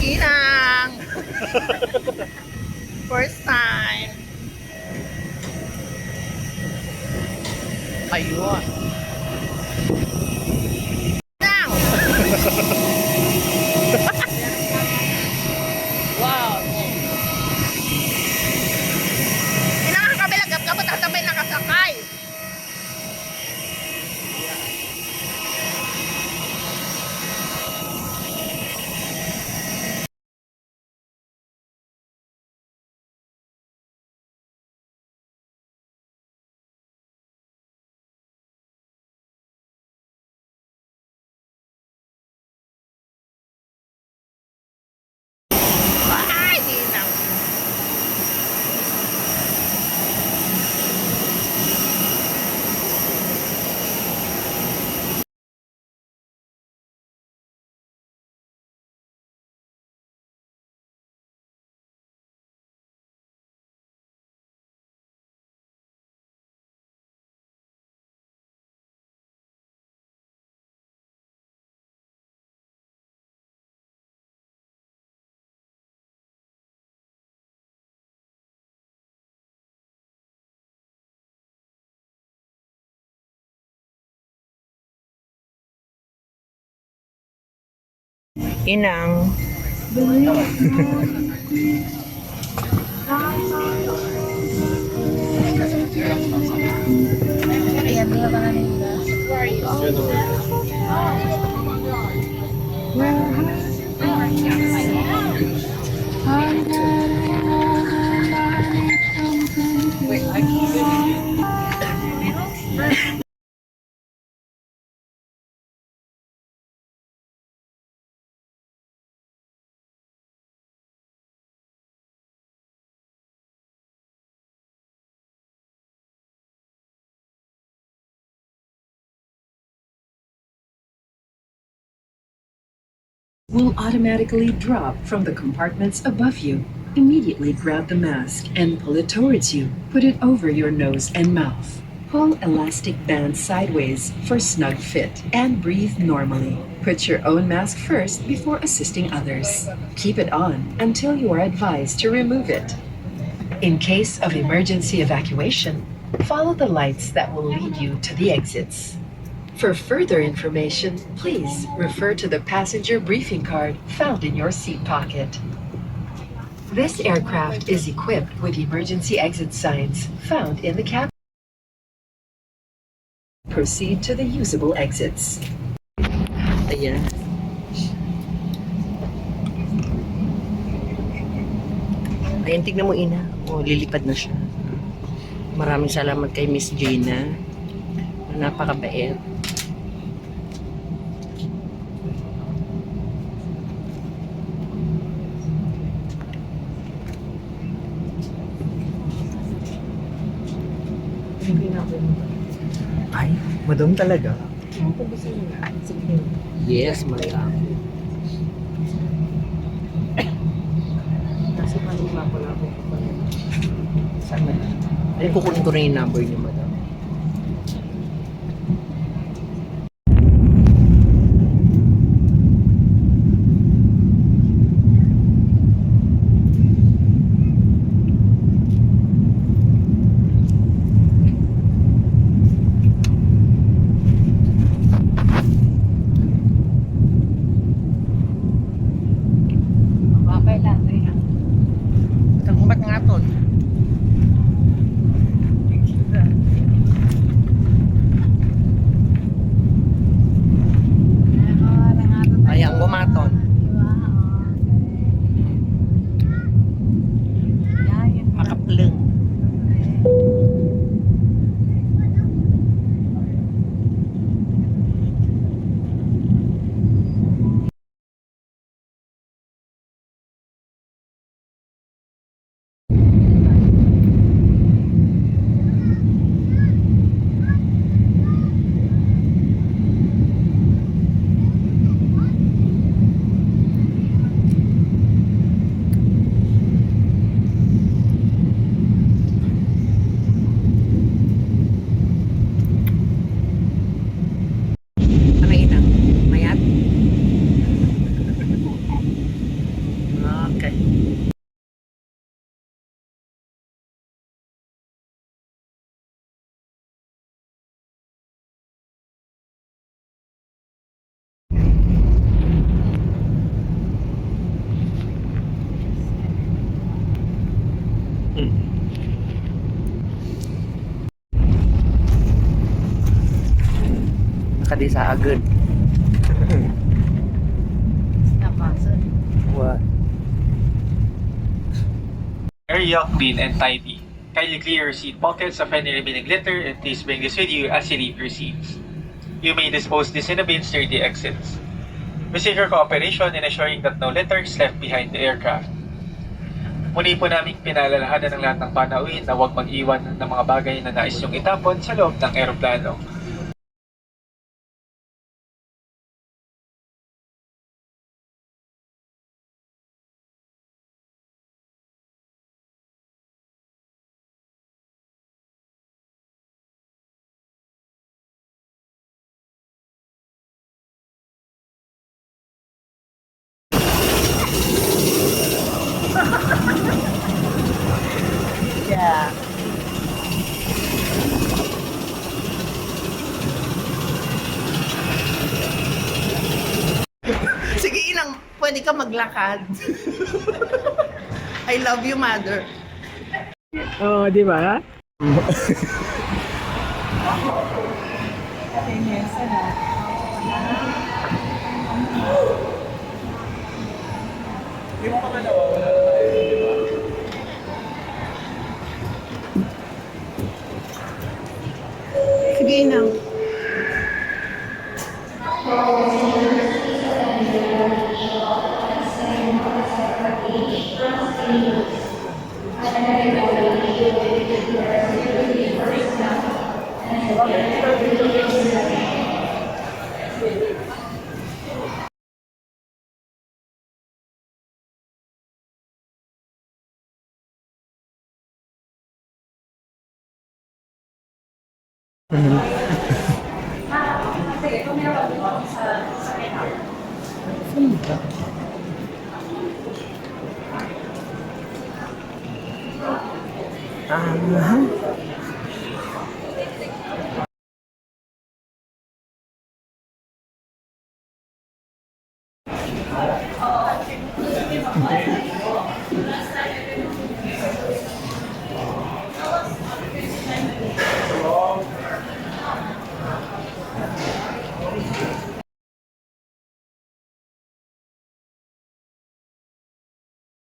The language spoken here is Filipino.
Inang! First time. Ayun. Inang! Wow. Inang ang kabilagap ka, ba't sabay nakasakay? Ay, Inang! Inang. Ayan, mga mga nila. Will automatically drop from the compartments above you. Immediately grab the mask and pull it towards you. Put it over your nose and mouth. Pull elastic bands sideways for snug fit and breathe normally. Put your own mask first before assisting others. Keep it on until you are advised to remove it. In case of emergency evacuation, follow the lights that will lead you to the exits. For further information, please refer to the passenger briefing card found in your seat pocket. This aircraft is equipped with emergency exit signs found in the cabin. Proceed to the usable exits. Ayan. Ayan, tignan mo, Ina. Oh, lilipad na siya. Maraming salamat kay Miss Gina. Napakabait. Ay, madam talaga. Yes, madam. Nasa kanila ko na ako. Saan madam? Ay, kukunin ko rin yung number niyo, madam. this agad. Napasan. What? Area clean and tidy. Kindly clear your seat pockets of any remaining litter and please bring this with you as you leave your seats. You may dispose this in the bins near the exits. We seek your cooperation in ensuring that no litter is left behind the aircraft. Muli po namin pinaalalahanan ng lahat ng panauhin na huwag mag-iwan ng mga bagay na nais niyong itapon sa loob ng eroplano. Yeah. Sige, inang, pwede ka maglakad. I love you, mother. Oo, di ba? Sige, inang.